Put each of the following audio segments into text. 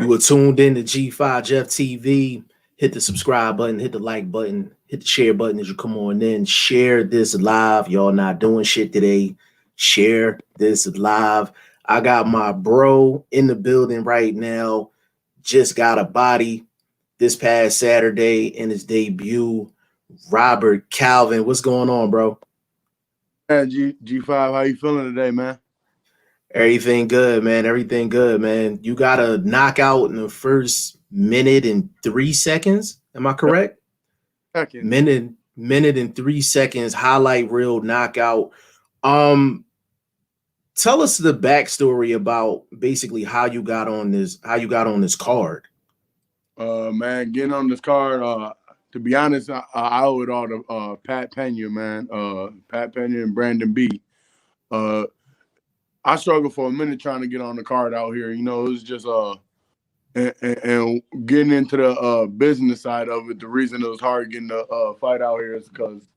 You were tuned in to G5Jefftv. Hit the subscribe button, hit the like button, hit the share button as you come on in. Share this live. Y'all not doing shit today. Share this live. I got my bro in the building right now. Just got a body this past Saturday in his debut. Robert Calvin. What's going on, bro? Man, G5, how you feeling today, man? Everything good, man. Everything good, man. You got a knockout in the first minute and 3 seconds. Am I correct? Second. Minute and 3 seconds. Highlight reel knockout. Tell us the backstory about basically how you got on this card. Man, getting on this card. To be honest, I owe it all to Pat Pena, man. Pat Pena and Brandon B. I struggled for a minute trying to get on the card out here. You know, it was just and getting into the business side of it. The reason it was hard getting the fight out here is because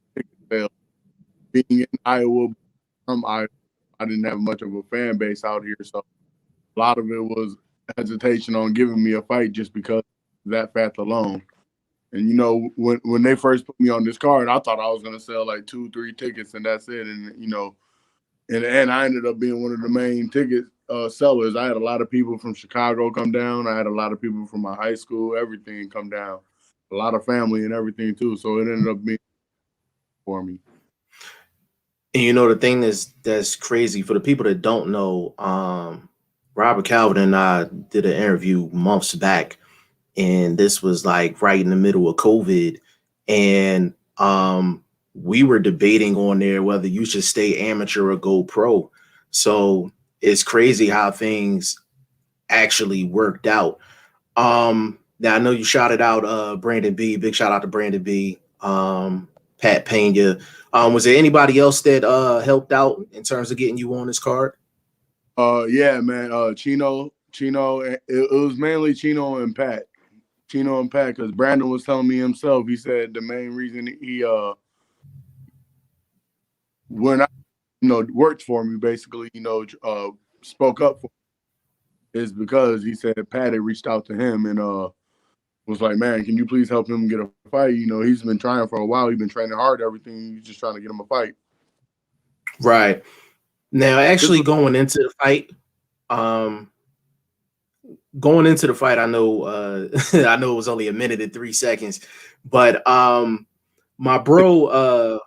being in Iowa, I didn't have much of a fan base out here, so a lot of it was hesitation on giving me a fight just because of that fact alone. And you know, when they first put me on this card, I thought I was gonna sell like 2-3 tickets and that's it. And you know, and I ended up being one of the main ticket sellers. I had a lot of people from Chicago come down. I had a lot of people from my high school, everything come down. A lot of family and everything too. So it ended up being for me. And you know, the thing that's crazy for the people that don't know, Robert Calvin and I did an interview months back, and this was like right in the middle of COVID. And we were debating on there whether you should stay amateur or go pro. So it's crazy how things actually worked out. Now I know you shouted out Brandon B. Big shout out to Brandon B. Pat Pena. Was there anybody else that helped out in terms of getting you on this card? Yeah, man. Chino. It was mainly Chino and Pat. Chino and Pat, because Brandon was telling me himself. He said the main reason he when I worked for me, basically, spoke up for me, is because he said Pat had reached out to him and was like, man, can you please help him get a fight? You know, he's been trying for a while. He's been training hard, everything. He's just trying to get him a fight. Right. Now, actually going into the fight, I know I know it was only a minute and 3 seconds, but my bro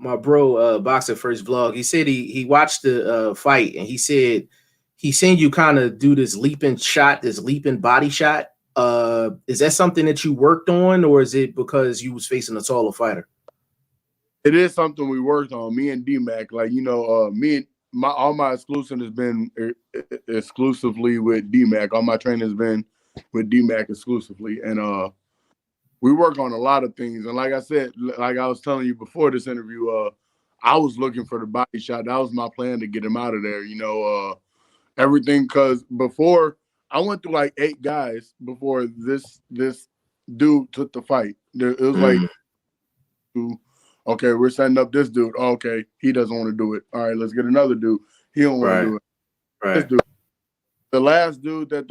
BoxingFirst Vlog, he said he watched the fight and he said he seen you kind of do this leaping shot, this leaping body shot. Is that something that you worked on, or is it because you was facing a taller fighter? It is something we worked on. Me and D-Mac, like, you know, all my exclusive has been exclusively with D-Mac. All my training has been with D-Mac exclusively. And we work on a lot of things. And like I said, like I was telling you before this interview, I was looking for the body shot. That was my plan to get him out of there, you know, everything. Because before, I went through like 8 guys before this dude took the fight. It was like, okay, we're setting up this dude. Oh, okay, he doesn't want to do it. All right, let's get another dude. He don't want to do it. Right. This dude. The last dude that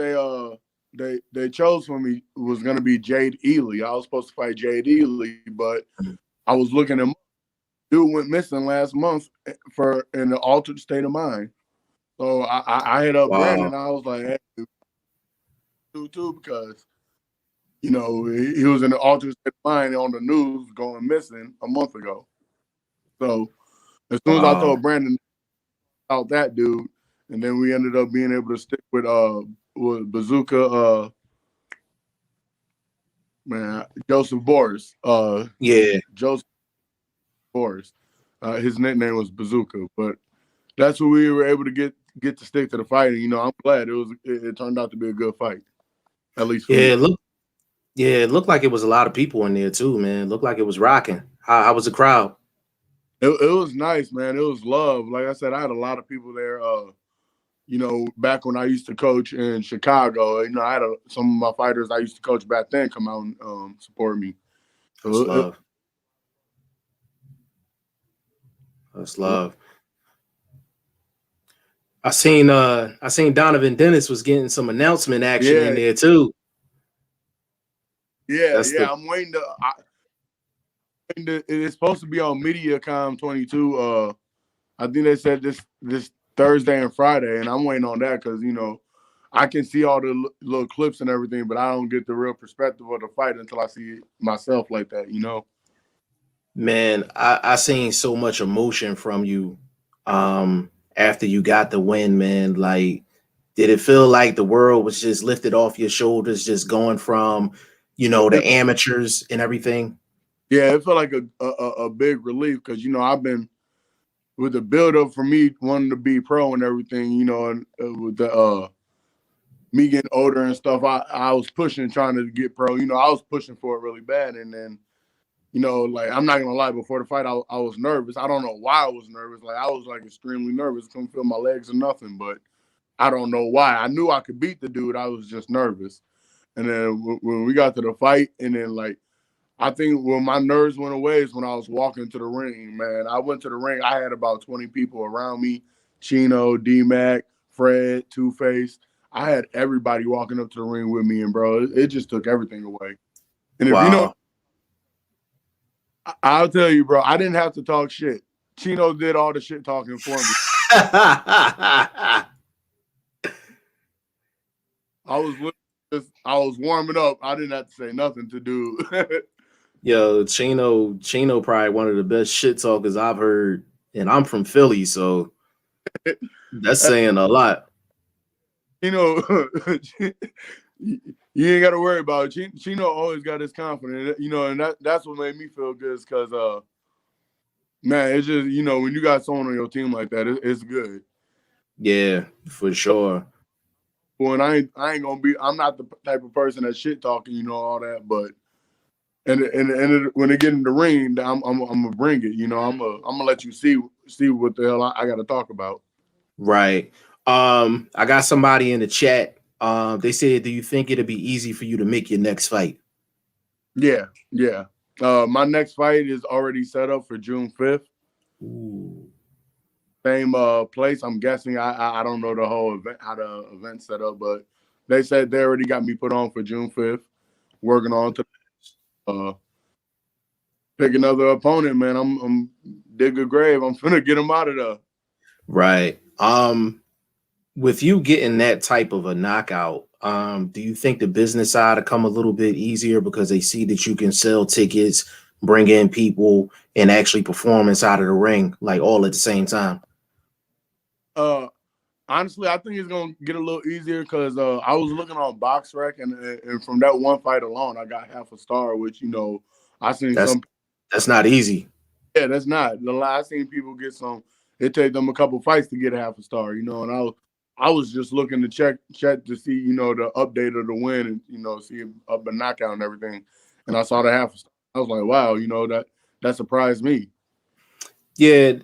they chose for me was gonna be Jade Ely. I was supposed to fight Jade Ely, but I was looking at him. Dude went missing last month in an altered state of mind. So I hit up Brandon. I was like, hey, dude, too, because you know he was in an altered state of mind on the news going missing a month ago. So as soon as I told Brandon out that dude, and then we ended up being able to stick with Bazooka, Joseph Boris. Joseph Boris. His nickname was Bazooka, but that's what we were able to get to stick to the fight. And, you know, I'm glad it turned out to be a good fight. At least for me. It looked like it was a lot of people in there too, man. It looked like it was rocking. How was the crowd? It was nice, man. It was love. Like I said, I had a lot of people there. You know, back when I used to coach in Chicago, you know, I had some of my fighters I used to coach back then come out and support me. So that's love. That's love. I seen Donovan Dennis was getting some announcement action in Yeah, there too. yeah, That's the yeah. I'm waiting to. It's supposed to be on MediaCom 22. I think they said this Thursday and Friday, and I'm waiting on that because I can see all the little clips and everything, but I don't get the real perspective of the fight until I see it myself like that. man, I seen so much emotion from you after you got the win, man. Like, did it feel like the world was just lifted off your shoulders, just going from, the amateurs and everything? Yeah, it felt like a big relief because I've been with the build up for me wanting to be pro and everything, and with the me getting older and stuff, I was pushing trying to get pro. I was pushing for it really bad, and then like I'm not gonna lie, before the fight, I was nervous. I don't know why I was nervous. Like I was like extremely nervous. Couldn't feel my legs or nothing, but I don't know why. I knew I could beat the dude. I was just nervous. And then when we got to the fight, and then like I think when my nerves went away is when I was walking to the ring. Man, I went to the ring. I had about 20 people around me: Chino, D-Mac, Fred, Two Face. I had everybody walking up to the ring with me, and bro, it just took everything away. And if Wow. I'll tell you, bro, I didn't have to talk shit. Chino did all the shit talking for me. I was warming up. I didn't have to say nothing to do. Yo, Chino probably one of the best shit talkers I've heard. And I'm from Philly, so that's saying a lot. Chino, you ain't got to worry about it. Chino always got his confidence, and that's what made me feel good because, man, it's just, when you got someone on your team like that, it's good. Yeah, for sure. Well, and I ain't gonna be. I'm not the type of person that shit talking, all that. But and when they get in the ring, I'm gonna bring it. I'm gonna let you see what the hell I got to talk about. Right. I got somebody in the chat. They said, do you think it'll be easy for you to make your next fight? Yeah, yeah. My next fight is already set up for June 5th. Ooh. Same place. I'm guessing. I don't know the whole event, how the event set up, but they said they already got me put on for June 5th. Working on to pick another opponent, man. I'm dig a grave. I'm finna get him out of there. Right. With you getting that type of a knockout, do you think the business side will come a little bit easier because they see that you can sell tickets, bring in people, and actually perform inside of the ring, like all at the same time? Honestly, I think it's gonna get a little easier because I was looking on BoxRec, and from that one fight alone, I got half a star. Which I seen That's some. that's not easy. Yeah, that's not the lie. I seen people get some. It take them a couple fights to get a half a star, and I was just looking to check to see, the update of the win and see up a knockout and everything, and I saw the half a star. I was like, wow, that surprised me. Yeah.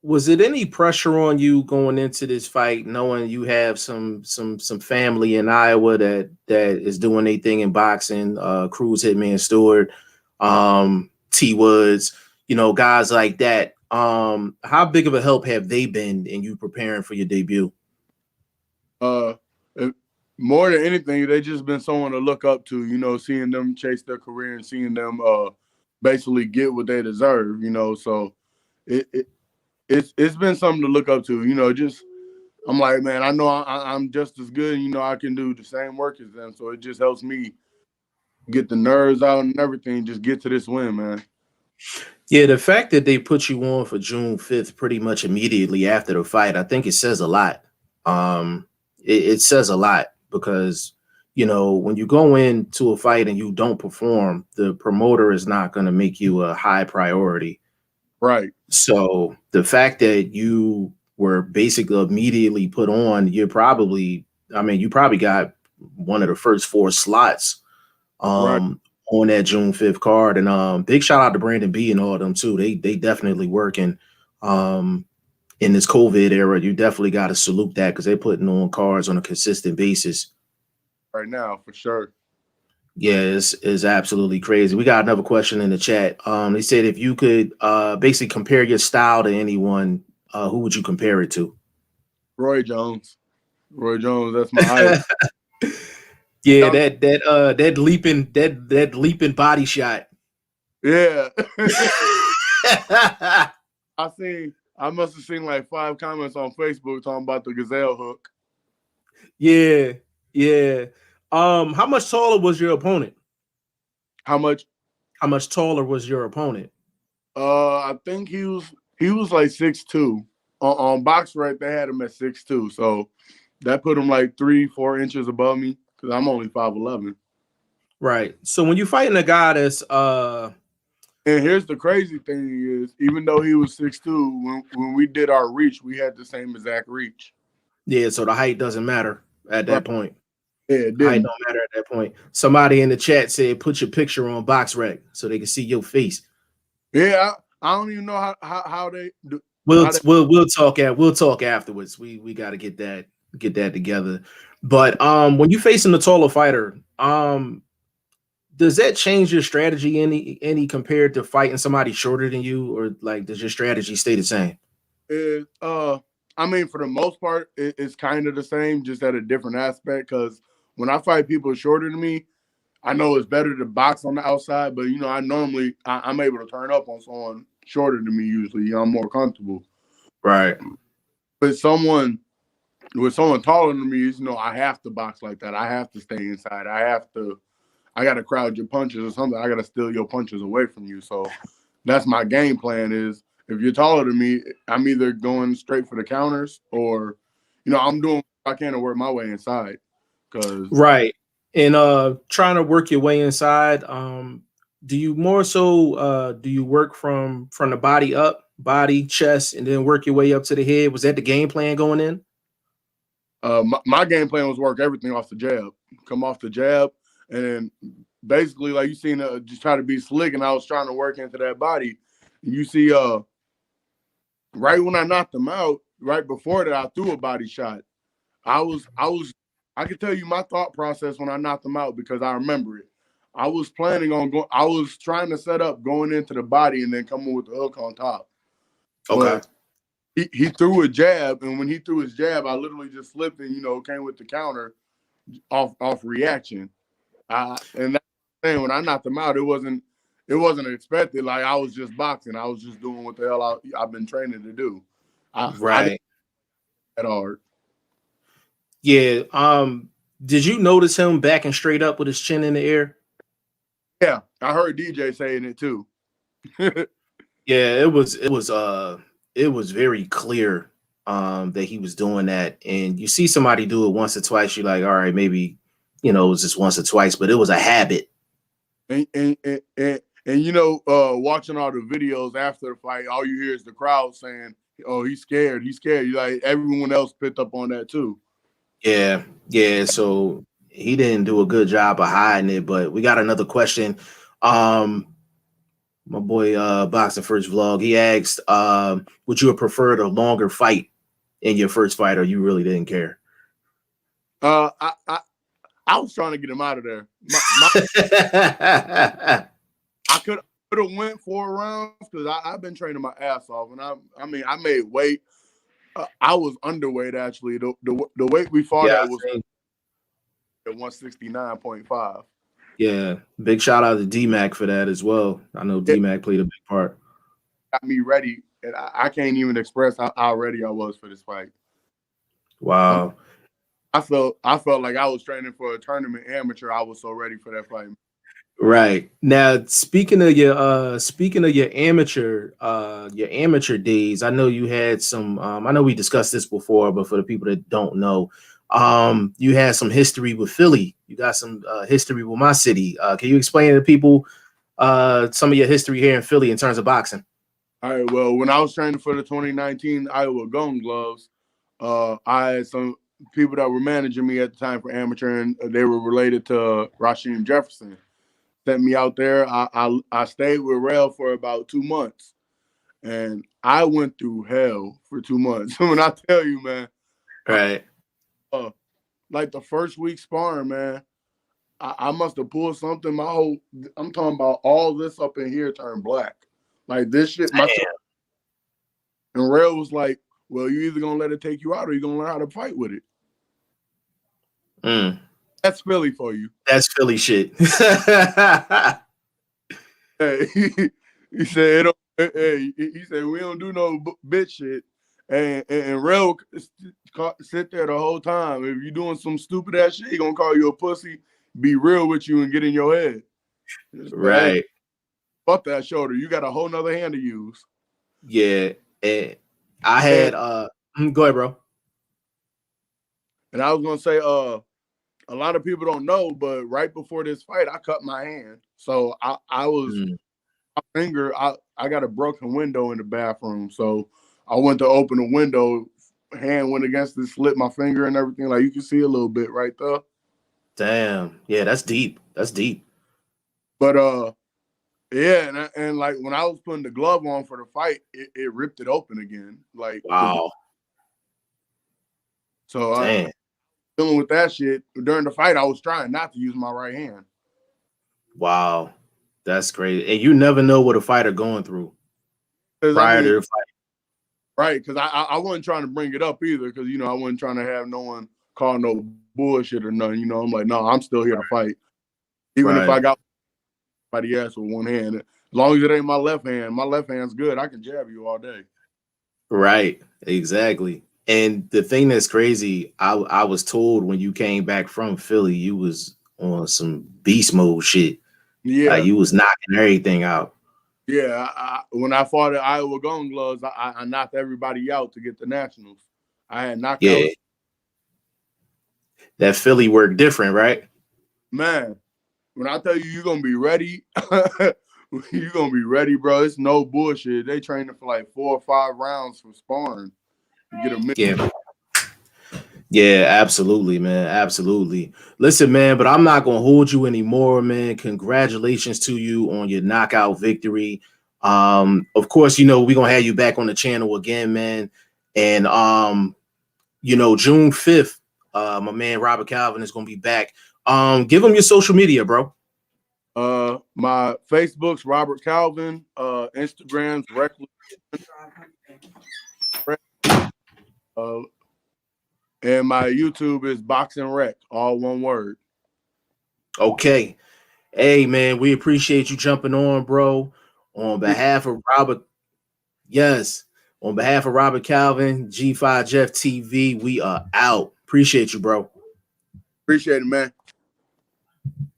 Was it any pressure on you going into this fight, knowing you have some family in Iowa that is doing their thing in boxing? Cruz, Hitman, Stewart, T Woods, guys like that. How big of a help have they been in you preparing for your debut? Uh, More than anything, they just been someone to look up to. Seeing them chase their career and seeing them basically get what they deserve. So it's been something to look up to. Just I'm like, man, I know I'm just as good. I can do the same work as them. So it just helps me get the nerves out and everything. Just get to this win, man. Yeah, the fact that they put you on for June 5th pretty much immediately after the fight, I think it says a lot. It says a lot because, when you go into a fight and you don't perform, the promoter is not going to make you a high priority. Right. So the fact that you were basically immediately put on, you probably got one of the first 4 slots Right. on that June 5th card. And big shout out to Brandon B and all of them too. They definitely working in this COVID era. You definitely got to salute that because they're putting on cards on a consistent basis. Right now, for sure. Yeah, it's absolutely crazy. We got another question in the chat. They said if you could basically compare your style to anyone, who would you compare it to? Roy Jones. Roy Jones, that's my idol. Yeah, that leaping body shot. Yeah. I must have seen like 5 comments on Facebook talking about the gazelle hook. Yeah, yeah. How much taller was your opponent? How much? How much taller was your opponent? I think he was like 6'2". On BoxRec, they had him at 6'2", so that put him like 3-4 inches above me because I'm only 5'11". Right. So when you're fighting a guy that's and here's the crazy thing is, even though he was 6'2", when we did our reach, we had the same exact reach. yeah, so the height doesn't matter at that point. Yeah, it Height didn't. don't matter at that point. Somebody in the chat said put your picture on BoxRec so they can see your face. Yeah, I don't even know how they do. We'll talk afterwards. We got to get that together. But when you facing a taller fighter, does that change your strategy any compared to fighting somebody shorter than you, or like does your strategy stay the same? I mean, for the most part, it's kind of the same, just at a different aspect. Because when I fight people shorter than me, I know it's better to box on the outside, but I'm able to turn up on someone shorter than me. Usually, I'm more comfortable. Right. With someone taller than me, I have to box like that. I have to stay inside. I got to crowd your punches or something. I got to steal your punches away from you. So that's my game plan. Is if you're taller than me, I'm either going straight for the counters or, I'm doing what I can to work my way inside. Right. And trying to work your way inside, do you more so do you work from the body up, body, chest, and then work your way up to the head? Was that the game plan going in? My game plan was work everything off the jab. Come off the jab, and then basically, like you seen, just try to be slick, and I was trying to work into that body. And you see, right when I knocked him out, right before that, I threw a body shot. I could tell you my thought process when I knocked him out because I remember it. I was planning on going. I was trying to set up going into the body and then coming with the hook on top. Okay. But he threw a jab, and when he threw his jab, I literally just slipped and came with the counter off reaction. And that's the thing, when I knocked him out, it wasn't expected. Like I was just boxing. I was just doing what the hell I've been training to do. I didn't that hard. Yeah. Did you notice him backing straight up with his chin in the air? Yeah, I heard DJ saying it too. Yeah, it was very clear that he was doing that. And you see somebody do it once or twice, you're like, all right, maybe it was just once or twice, but it was a habit. And watching all the videos after the fight, all you hear is the crowd saying, "Oh, he's scared. He's scared." You like everyone else picked up on that too. Yeah, yeah. So he didn't do a good job of hiding it. But we got another question. My boy BoxingFirst Vlog, he asked, would you have preferred a longer fight in your first fight, or you really didn't care? I was trying to get him out of there. I could have went 4 rounds because I've been training my ass off, and I made weight. I was underweight actually. The weight we fought at was at 169.5. Yeah, big shout out to D-Mac for that as well. I know D-Mac played a big part. Got me ready, and I can't even express how ready I was for this fight. Wow. I felt like I was training for a tournament amateur. I was so ready for that fight. Right. Now, speaking of your amateur days, I know you had some I know we discussed this before, but for the people that don't know, you had some history with Philly. You got some history with my city. Can you explain to people some of your history here in Philly in terms of boxing? All right. Well, when I was training for the 2019 Iowa Golden Gloves, I had some people that were managing me at the time for amateur, and they were related to Rasheem Jefferson. Sent me out there. I stayed with Rail for about 2 months, and I went through hell for 2 months. When I tell you, man, right? Like the first week sparring, man, I must have pulled something. I'm talking about all this up in here turned black. Like this shit, and Rail was like, Well, you either gonna let it take you out or you're gonna learn how to fight with it. Mm. That's Philly for you. That's Philly shit. Hey, he said, hey, he said, we don't do no bitch shit. And Rel sit there the whole time. If you're doing some stupid ass shit, he gonna call you a pussy, be real with you, and get in your head. Right. Hey, fuck that shoulder. You got a whole nother hand to use. Yeah. And I had go ahead, bro. And I was gonna say, a lot of people don't know, but right before this fight, I cut my hand. So I was my finger, I got a broken window in the bathroom. So I went to open the window, hand went against it, slit my finger and everything. Like you can see a little bit right there. Damn. Yeah, that's deep. That's deep. But yeah, and like when I was putting the glove on for the fight, it ripped it open again. Like wow. So I dealing with that shit during the fight. I was trying not to use my right hand. Wow, that's great. And you never know what a fighter going through prior to the fight. Right, because I wasn't trying to bring it up either, because I wasn't trying to have no one call no bullshit or nothing. I'm like, no, I'm still here to fight, even if I got somebody else with one hand. As long as it ain't my left hand's good. I can jab you all day. Right, exactly. And the thing that's crazy, I was told when you came back from Philly, you was on some beast mode shit. Yeah, you was knocking everything out. Yeah, when I fought at Iowa Golden Gloves, I knocked everybody out to get the nationals. I had knockouts. Yeah, that Philly work different, right? Man, when I tell you you're gonna be ready, you're gonna be ready, bro. It's no bullshit. They training for like 4 or 5 rounds for sparring. You get a minute. Yeah. Yeah, absolutely, man. Absolutely. Listen, man, but I'm not gonna hold you anymore, man. Congratulations to you on your knockout victory. Of course, we're gonna have you back on the channel again, man. And June 5th, my man Robert Calvin is gonna be back. Give him your social media, bro. My Facebook's Robert Calvin, Instagram's Reckless, and my YouTube is Boxing Rec, all one word. Okay. Hey, man, we appreciate you jumping on, bro. On behalf of Robert, yes. On behalf of Robert Calvin, G5Jefftv, we are out. Appreciate you, bro. Appreciate it, man.